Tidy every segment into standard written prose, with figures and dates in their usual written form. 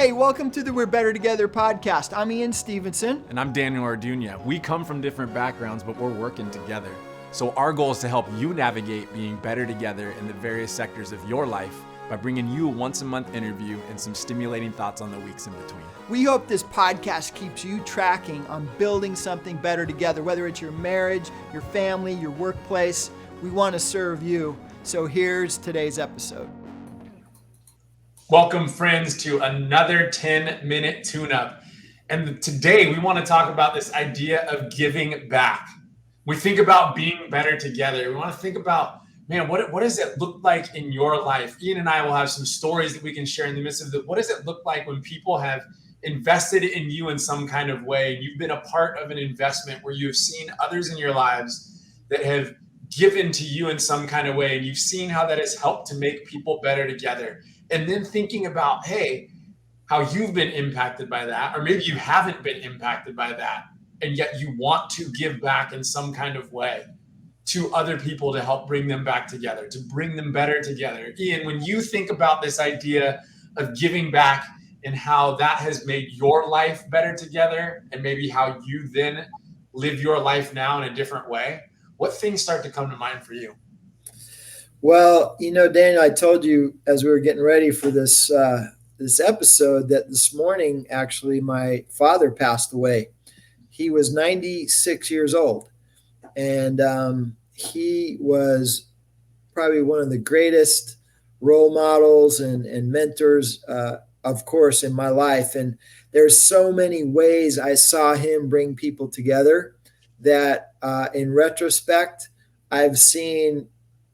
Hey, welcome to the We're Better Together podcast. I'm Ian Stevenson. And I'm Daniel Arduña. We come from different backgrounds, but we're working together. So our goal is to help you navigate being better together in the various sectors of your life by bringing you a once-a-month interview and some stimulating thoughts on the weeks in between. We hope this podcast keeps you tracking on building something better together, whether it's your marriage, your family, your workplace. We want to serve you. So here's today's episode. Welcome, friends, to another 10-minute tune-up. And today we want to talk about this idea of giving back. We think about being better together. We want to think about, man, what does it look like in your life? Ian and I will have some stories that we can share in the midst of it. What does it look like when people have invested in you in some kind of way? You've been a part of an investment where you've seen others in your lives that have given to you in some kind of way, and you've seen how that has helped to make people better together. And then thinking about, hey, how you've been impacted by that, or maybe you haven't been impacted by that, and yet you want to give back in some kind of way to other people to help bring them back together, to bring them better together. Ian, when you think about this idea of giving back and how that has made your life better together, and maybe how you then live your life now in a different way, what things start to come to mind for you? Well, Daniel, I told you as we were getting ready for this episode that this morning, actually, my father passed away. He was 96 years old, and he was probably one of the greatest role models and mentors, of course, in my life. And there's so many ways I saw him bring people together that in retrospect, I've seen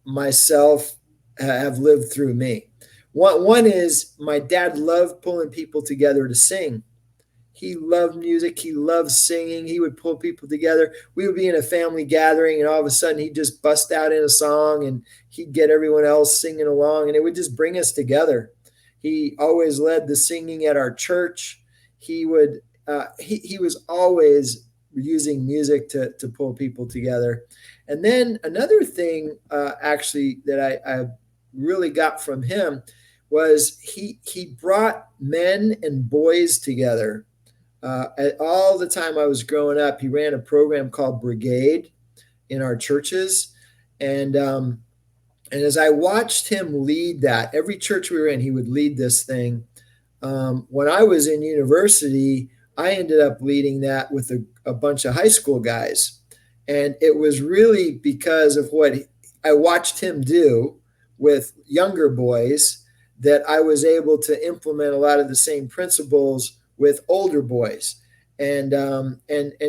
myself have lived through me. One is my dad loved pulling people together to sing. He loved music. He loved singing. He would pull people together. We would be in a family gathering, and all of a sudden he'd just bust out in a song, and he'd get everyone else singing along, and it would just bring us together. He always led the singing at our church. He was always using music to pull people together. And then another thing actually that I really got from him was he brought men and boys together. All the time I was growing up, he ran a program called Brigade in our churches. And as I watched him lead that, every church we were in, he would lead this thing. When I was in university, I ended up leading that with a bunch of high school guys. And it was really because of what I watched him do with younger boys that I was able to implement a lot of the same principles with older boys. And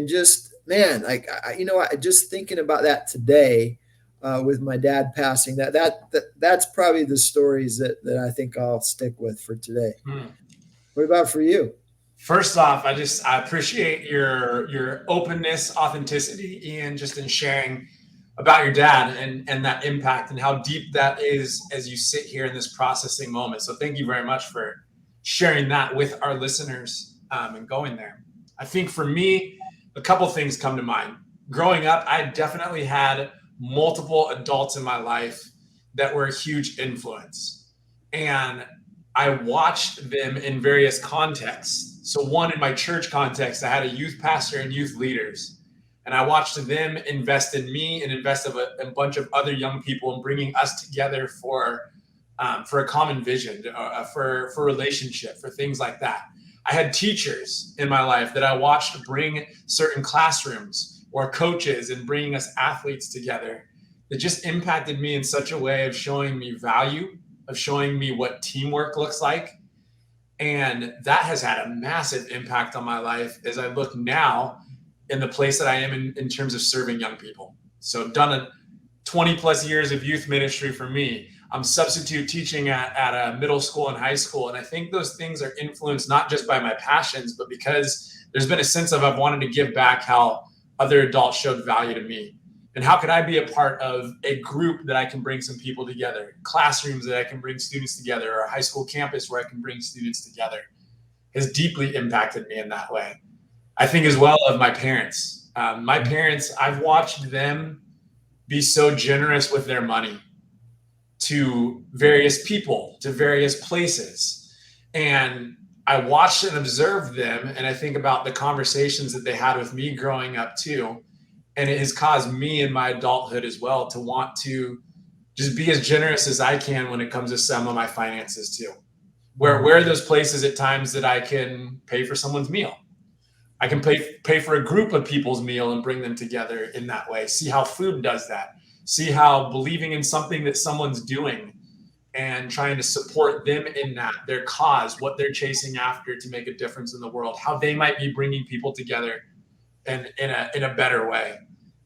just, man, just thinking about that today with my dad passing, that's probably the stories that I think I'll stick with for today. What about for you? First off, I appreciate your openness, authenticity, Ian, just in sharing about your dad and that impact and how deep that is as you sit here in this processing moment. So thank you very much for sharing that with our listeners and going there. I think for me, a couple things come to mind. Growing up, I definitely had multiple adults in my life that were a huge influence. And I watched them in various contexts. So one, in my church context, I had a youth pastor and youth leaders, and I watched them invest in me and invest in a bunch of other young people in bringing us together for a common vision, for relationship, for things like that. I had teachers in my life that I watched bring certain classrooms or coaches and bringing us athletes together that just impacted me in such a way of showing me value, of showing me what teamwork looks like. And that has had a massive impact on my life as I look now in the place that I am in terms of serving young people. So done a 20 plus years of youth ministry for me. I'm substitute teaching at a middle school and high school. And I think those things are influenced not just by my passions, but because there's been a sense of I've wanted to give back how other adults showed value to me. And how could I be a part of a group that I can bring some people together, classrooms that I can bring students together, or a high school campus where I can bring students together, has deeply impacted me in that way. I think as well of my parents. My parents, I've watched them be so generous with their money to various people, to various places. And I watched and observed them, and I think about the conversations that they had with me growing up too. And it has caused me in my adulthood as well to want to just be as generous as I can when it comes to some of my finances too. Where are those places at times that I can pay for someone's meal? I can pay for a group of people's meal and bring them together in that way. See how food does that. See how believing in something that someone's doing and trying to support them in that, their cause, what they're chasing after to make a difference in the world, how they might be bringing people together and in a better way.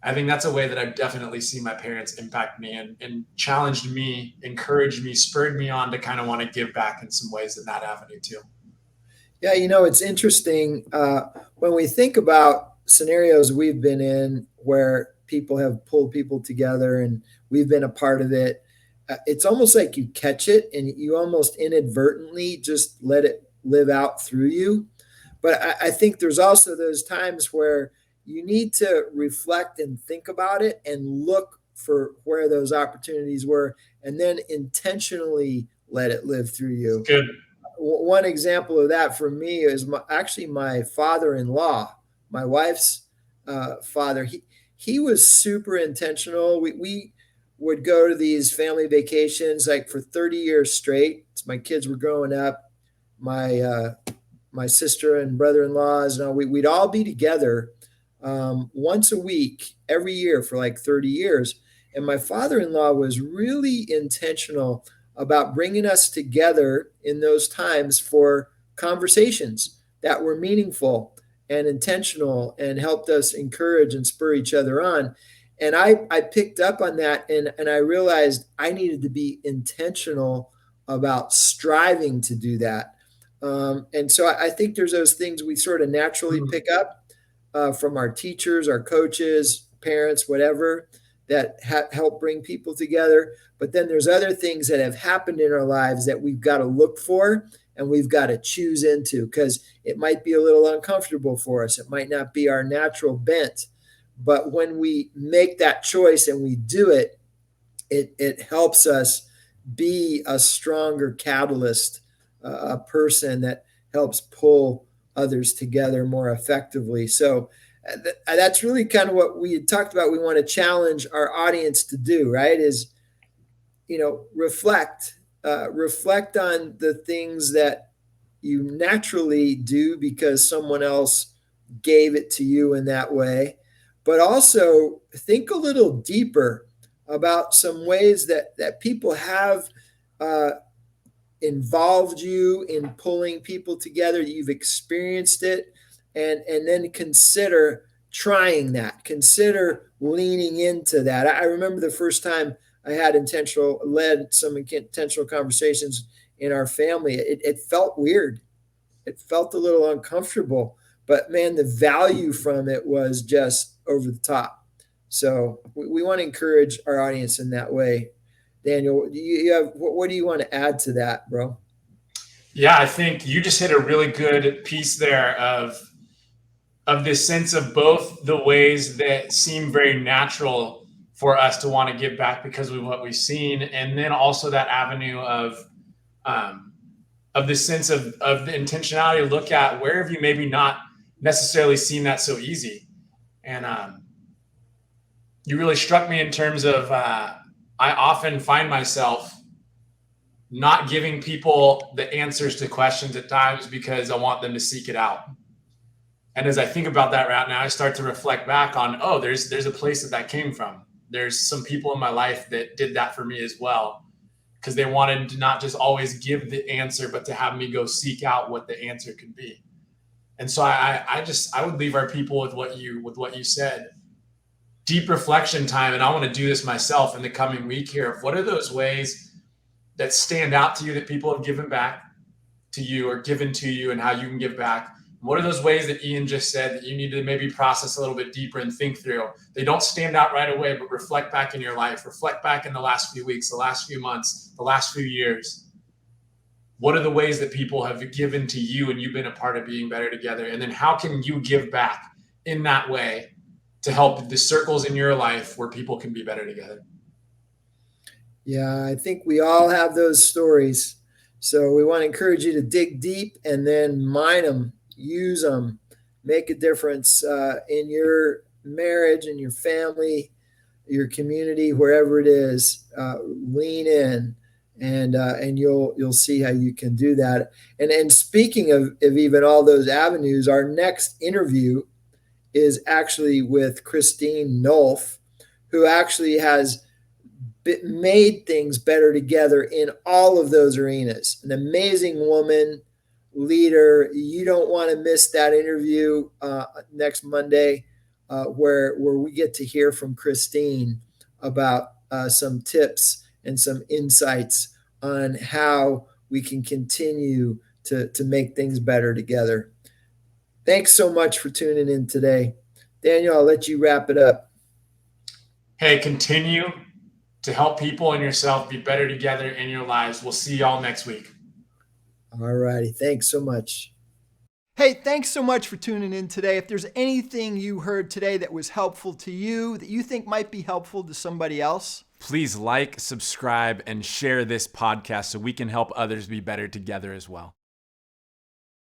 I think that's a way that I've definitely seen my parents impact me and challenged me, encouraged me, spurred me on to kind of want to give back in some ways in that avenue too. Yeah, it's interesting when we think about scenarios we've been in where people have pulled people together and we've been a part of it. It's almost like you catch it and you almost inadvertently just let it live out through you. But I think there's also those times where you need to reflect and think about it and look for where those opportunities were and then intentionally let it live through you. Good. One example of that for me is actually my father-in-law, my wife's father. He was super intentional. We would go to these family vacations like for 30 years straight. My kids were growing up. My sister and brother-in-laws, we'd all be together once a week every year for like 30 years. And my father-in-law was really intentional about bringing us together in those times for conversations that were meaningful and intentional and helped us encourage and spur each other on. And I picked up on that and I realized I needed to be intentional about striving to do that. And so I think there's those things we sort of naturally pick up from our teachers, our coaches, parents, whatever, that help bring people together. But then there's other things that have happened in our lives that we've got to look for and we've got to choose into because it might be a little uncomfortable for us. It might not be our natural bent. But when we make that choice and we do it, it helps us be a stronger catalyst, a person that helps pull others together more effectively. So that's really kind of what we had talked about. We want to challenge our audience to do, right? Is, reflect on the things that you naturally do because someone else gave it to you in that way. But also think a little deeper about some ways that people have involved you in pulling people together. You've experienced it, and then consider trying that. Consider leaning into that. I remember the first time I had led some intentional conversations in our family. It felt weird. It felt a little uncomfortable, but man, the value from it was just over the top. So we want to encourage our audience in that way. Daniel, what do you want to add to that, bro? Yeah, I think you just hit a really good piece there of this sense of both the ways that seem very natural for us to want to give back because of what we've seen, and then also that avenue of the sense of the intentionality to look at where have you maybe not necessarily seen that so easy. And you really struck me in terms of I often find myself not giving people the answers to questions at times because I want them to seek it out. And as I think about that right now, I start to reflect back on, there's a place that came from. There's some people in my life that did that for me as well, because they wanted to not just always give the answer, but to have me go seek out what the answer could be. And so I would leave our people with what you said. Deep reflection time, and I want to do this myself in the coming week here. What are those ways that stand out to you that people have given back to you or given to you, and how you can give back? What are those ways that Ian just said that you need to maybe process a little bit deeper and think through? They don't stand out right away, but reflect back in your life. Reflect back in the last few weeks, the last few months, the last few years. What are the ways that people have given to you and you've been a part of being better together? And then how can you give back in that way to help the circles in your life where people can be better together? Yeah, I think we all have those stories So we want to encourage you to dig deep and then mine them, use them, make a difference in your marriage and your family, your community, wherever it is. Lean in, and you'll see how you can do that. And speaking of even all those avenues, our next interview is actually with Christine Nolf, who actually has made things better together in all of those arenas. An amazing woman, leader. You don't want to miss that interview next Monday, where we get to hear from Christine about some tips and some insights on how we can continue to make things better together. Thanks so much for tuning in today. Daniel, I'll let you wrap it up. Hey, continue to help people and yourself be better together in your lives. We'll see y'all next week. All righty. Thanks so much. Hey, thanks so much for tuning in today. If there's anything you heard today that was helpful to you, that you think might be helpful to somebody else, please like, subscribe, and share this podcast so we can help others be better together as well.